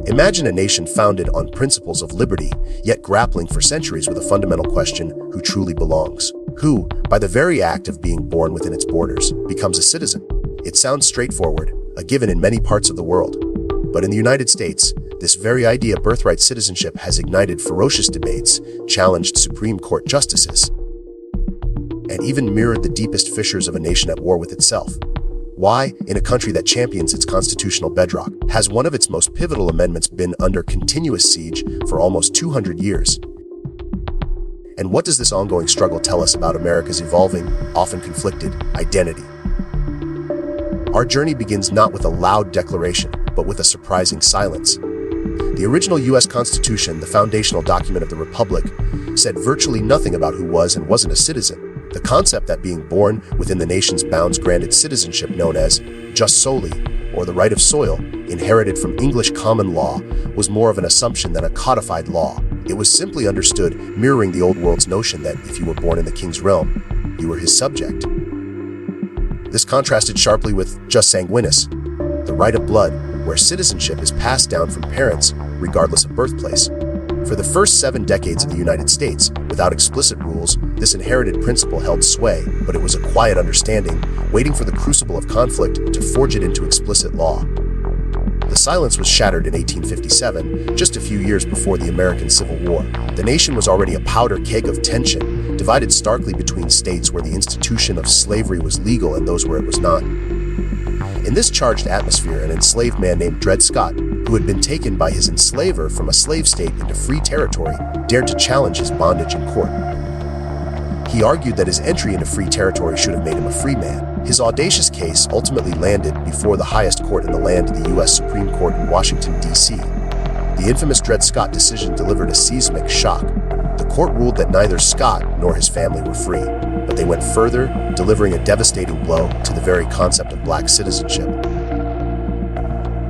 Imagine a nation founded on principles of liberty, yet grappling for centuries with a fundamental question: who truly belongs? Who, by the very act of being born within its borders, becomes a citizen? It sounds straightforward, a given in many parts of the world. But in the United States, this very idea of birthright citizenship has ignited ferocious debates, challenged Supreme Court justices, and even mirrored the deepest fissures of a nation at war with itself. Why, in a country that champions its constitutional bedrock, has one of its most pivotal amendments been under continuous siege for almost 200 years? And what does this ongoing struggle tell us about America's evolving, often conflicted, identity? Our journey begins not with a loud declaration, but with a surprising silence. The original U.S. Constitution, the foundational document of the Republic, said virtually nothing about who was and wasn't a citizen. The concept that being born within the nation's bounds granted citizenship known as jus soli, or the right of soil, inherited from English common law, was more of an assumption than a codified law. It was simply understood, mirroring the old world's notion that if you were born in the king's realm, you were his subject. This contrasted sharply with jus sanguinis, the right of blood, where citizenship is passed down from parents regardless of birthplace. For the first 7 decades of the United States, without explicit rules, this inherited principle held sway, but it was a quiet understanding, waiting for the crucible of conflict to forge it into explicit law. The silence was shattered in 1857, just a few years before the American Civil War. The nation was already a powder keg of tension, divided starkly between states where the institution of slavery was legal and those where it was not. In this charged atmosphere, an enslaved man named Dred Scott, who had been taken by his enslaver from a slave state into free territory, dared to challenge his bondage in court. He argued that his entry into free territory should have made him a free man. His audacious case ultimately landed before the highest court in the land, the U.S. Supreme Court in Washington, D.C. The infamous Dred Scott decision delivered a seismic shock. The court ruled that neither Scott nor his family were free, but they went further, delivering a devastating blow to the very concept of black citizenship.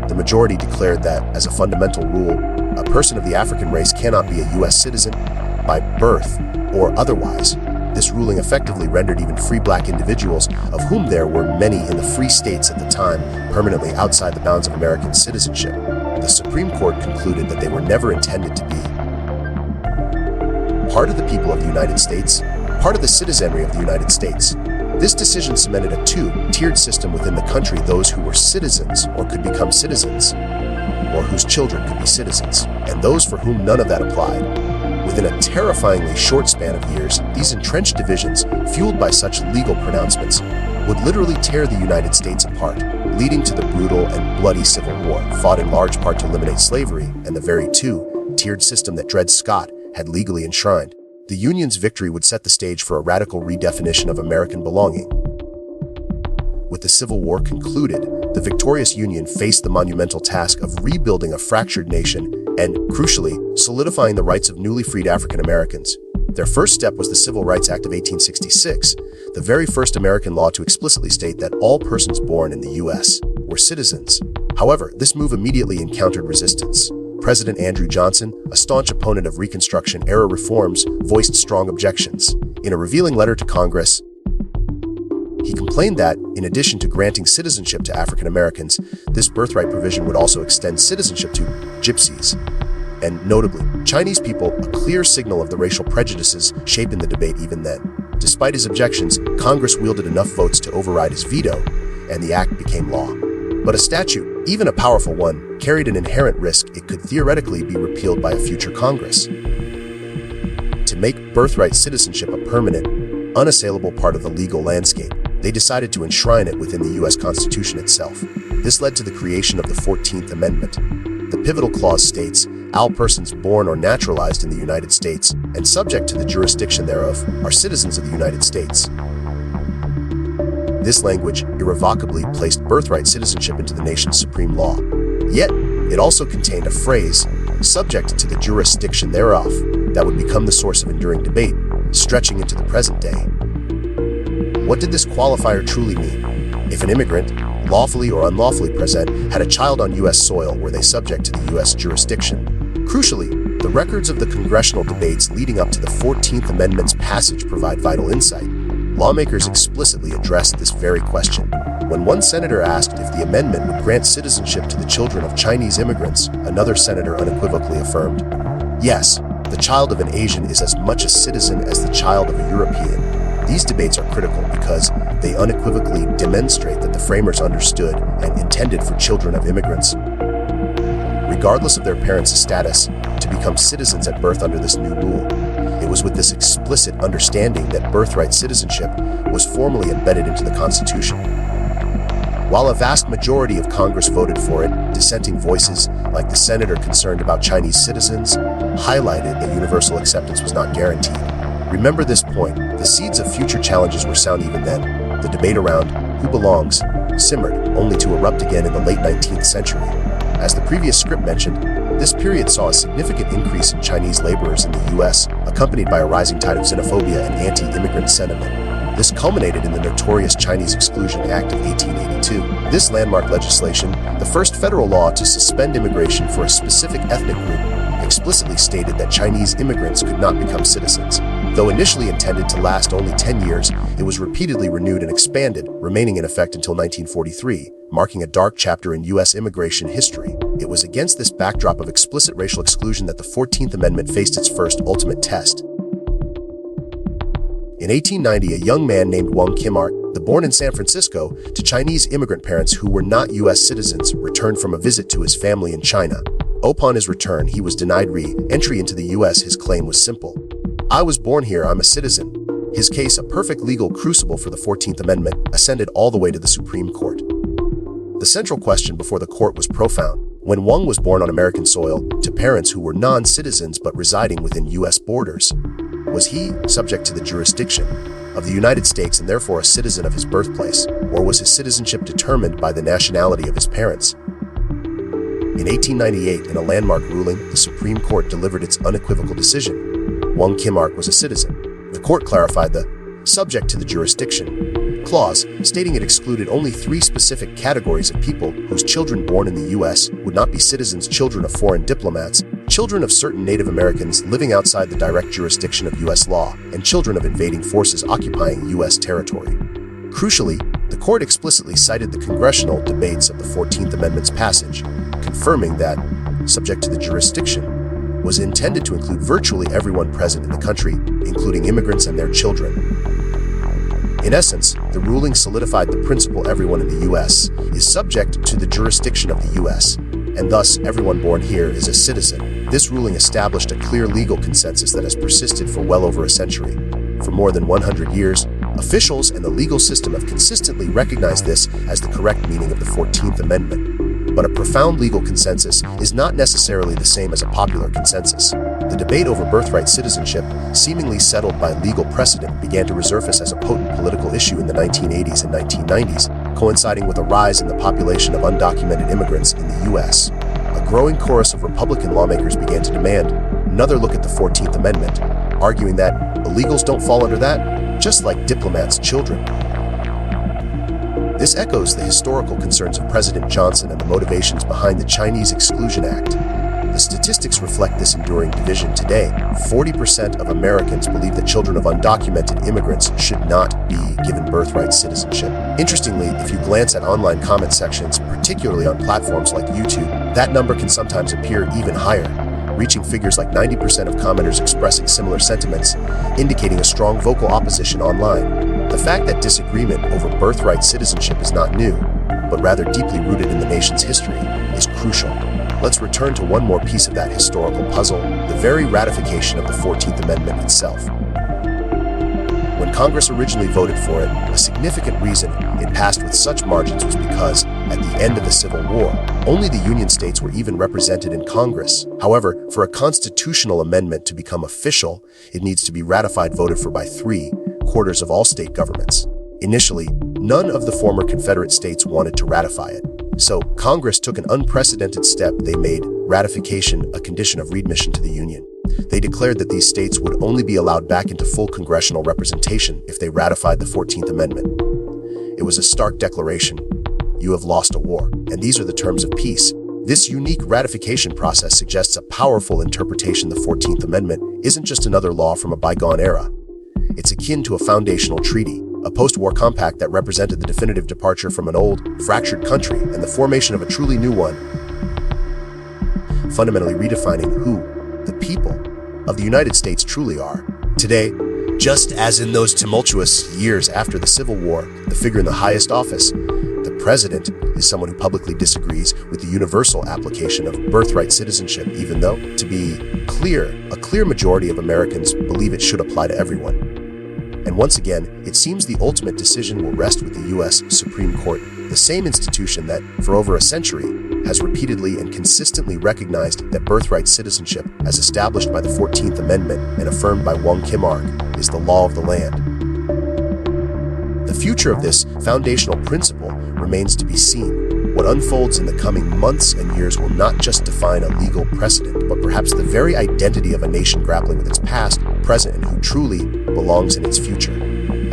The majority declared that, as a fundamental rule, a person of the African race cannot be a U.S. citizen by birth or otherwise. This ruling effectively rendered even free black individuals, of whom there were many in the free states at the time, permanently outside the bounds of American citizenship. The Supreme Court concluded that they were never intended to be part of the people of the United States, part of the citizenry of the United States. This decision cemented a two-tiered system within the country: those who were citizens or could become citizens, or whose children could be citizens, and those for whom none of that applied. Within a terrifyingly short span of years, these entrenched divisions, fueled by such legal pronouncements, would literally tear the United States apart, leading to the brutal and bloody Civil War, fought in large part to eliminate slavery and the very two-tiered system that Dred Scott had legally enshrined. The Union's victory would set the stage for a radical redefinition of American belonging. With the Civil War concluded, the victorious Union faced the monumental task of rebuilding a fractured nation and, crucially, solidifying the rights of newly freed African Americans. Their first step was the Civil Rights Act of 1866, the very first American law to explicitly state that all persons born in the U.S. were citizens. However, this move immediately encountered resistance. President Andrew Johnson, a staunch opponent of Reconstruction-era reforms, voiced strong objections. In a revealing letter to Congress, he complained that, in addition to granting citizenship to African Americans, this birthright provision would also extend citizenship to gypsies, and notably, Chinese people, a clear signal of the racial prejudices shaping the debate even then. Despite his objections, Congress wielded enough votes to override his veto, and the act became law. But a statute, even a powerful one, carried an inherent risk it could theoretically be repealed by a future Congress. To make birthright citizenship a permanent, unassailable part of the legal landscape, they decided to enshrine it within the U.S. Constitution itself. This led to the creation of the 14th Amendment. The pivotal clause states, "All persons born or naturalized in the United States and subject to the jurisdiction thereof are citizens of the United States." This language irrevocably placed birthright citizenship into the nation's supreme law. Yet, it also contained a phrase, "subject to the jurisdiction thereof," that would become the source of enduring debate, stretching into the present day. What did this qualifier truly mean? If an immigrant, lawfully or unlawfully present, had a child on U.S. soil, were they subject to the U.S. jurisdiction? Crucially, the records of the congressional debates leading up to the 14th Amendment's passage provide vital insight. Lawmakers explicitly addressed this very question. When one senator asked if the amendment would grant citizenship to the children of Chinese immigrants, another senator unequivocally affirmed, "Yes, the child of an Asian is as much a citizen as the child of a European." These debates are critical because they unequivocally demonstrate that the framers understood and intended for children of immigrants, regardless of their parents' status, to become citizens at birth under this new rule. It was with this explicit understanding that birthright citizenship was formally embedded into the Constitution. While a vast majority of Congress voted for it, dissenting voices, like the senator concerned about Chinese citizens, highlighted that universal acceptance was not guaranteed. Remember this point: the seeds of future challenges were sown even then. The debate around who belongs simmered, only to erupt again in the late 19th century. As the previous script mentioned, this period saw a significant increase in Chinese laborers in the U.S., accompanied by a rising tide of xenophobia and anti-immigrant sentiment. This culminated in the notorious Chinese Exclusion Act of 1882. This landmark legislation, the first federal law to suspend immigration for a specific ethnic group, explicitly stated that Chinese immigrants could not become citizens. Though initially intended to last only 10 years, it was repeatedly renewed and expanded, remaining in effect until 1943, marking a dark chapter in U.S. immigration history. It was against this backdrop of explicit racial exclusion that the 14th Amendment faced its first ultimate test. In 1890, a young man named Wong Kim Ark, born in San Francisco to Chinese immigrant parents who were not U.S. citizens, returned from a visit to his family in China. Upon his return, he was denied re-entry into the U.S. His claim was simple: "I was born here, I'm a citizen." His case, a perfect legal crucible for the 14th Amendment, ascended all the way to the Supreme Court. The central question before the court was profound. When Wong was born on American soil to parents who were non-citizens but residing within U.S. borders, was he subject to the jurisdiction of the United States and therefore a citizen of his birthplace, or was his citizenship determined by the nationality of his parents? In 1898, in a landmark ruling, the Supreme Court delivered its unequivocal decision. Wong Kim Ark was a citizen. The court clarified the "subject to the jurisdiction" clause, stating it excluded only 3 specific categories of people whose children born in the U.S. would not be citizens: children of foreign diplomats, children of certain Native Americans living outside the direct jurisdiction of U.S. law, and children of invading forces occupying U.S. territory. Crucially, the court explicitly cited the congressional debates of the 14th Amendment's passage, confirming that "subject to the jurisdiction" was intended to include virtually everyone present in the country, including immigrants and their children. In essence, the ruling solidified the principle everyone in the U.S. is subject to the jurisdiction of the U.S., and thus everyone born here is a citizen. This ruling established a clear legal consensus that has persisted for well over a century. For more than 100 years, officials and the legal system have consistently recognized this as the correct meaning of the 14th Amendment. But a profound legal consensus is not necessarily the same as a popular consensus. The debate over birthright citizenship, seemingly settled by legal precedent, began to resurface as a potent political issue in the 1980s and 1990s, coinciding with a rise in the population of undocumented immigrants in the U.S. A growing chorus of Republican lawmakers began to demand another look at the 14th Amendment, arguing that illegals don't fall under that, just like diplomats' children. This echoes the historical concerns of President Johnson and the motivations behind the Chinese Exclusion Act. The statistics reflect this enduring division today. 40% of Americans believe that children of undocumented immigrants should not be given birthright citizenship. Interestingly, if you glance at online comment sections, particularly on platforms like YouTube, that number can sometimes appear even higher, reaching figures like 90% of commenters expressing similar sentiments, indicating a strong vocal opposition online. The fact that disagreement over birthright citizenship is not new, but rather deeply rooted in the nation's history, is crucial. Let's return to one more piece of that historical puzzle: the very ratification of the 14th Amendment itself. When Congress originally voted for it, a significant reason it passed with such margins was because, at the end of the Civil War, only the Union states were even represented in Congress. However, for a constitutional amendment to become official, it needs to be ratified, voted for by 3/4 of all state governments. Initially, none of the former Confederate states wanted to ratify it. So, Congress took an unprecedented step. They made ratification a condition of readmission to the Union. They declared that these states would only be allowed back into full congressional representation if they ratified the 14th Amendment. It was a stark declaration: you have lost a war, and these are the terms of peace. This unique ratification process suggests a powerful interpretation. The 14th Amendment isn't just another law from a bygone era. It's akin to a foundational treaty, a post-war compact that represented the definitive departure from an old, fractured country and the formation of a truly new one, fundamentally redefining who the people of the United States truly are. Today, just as in those tumultuous years after the Civil War, the figure in the highest office, the president, is someone who publicly disagrees with the universal application of birthright citizenship, even though, to be clear, a clear majority of Americans believe it should apply to everyone. And once again, it seems the ultimate decision will rest with the U.S. Supreme Court, the same institution that, for over a century, has repeatedly and consistently recognized that birthright citizenship, as established by the 14th Amendment and affirmed by Wong Kim Ark, is the law of the land. The future of this foundational principle remains to be seen. What unfolds in the coming months and years will not just define a legal precedent, but perhaps the very identity of a nation grappling with its past, present, and who truly belongs in its future.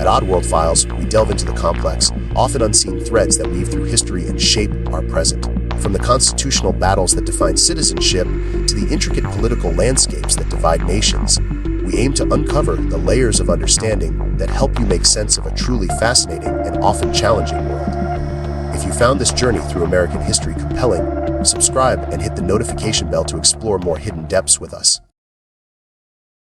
At Oddworld Files, we delve into the complex, often unseen threads that weave through history and shape our present. From the constitutional battles that define citizenship to the intricate political landscapes that divide nations, we aim to uncover the layers of understanding that help you make sense of a truly fascinating and often challenging world. If you found this journey through American history compelling, subscribe and hit the notification bell to explore more hidden depths with us.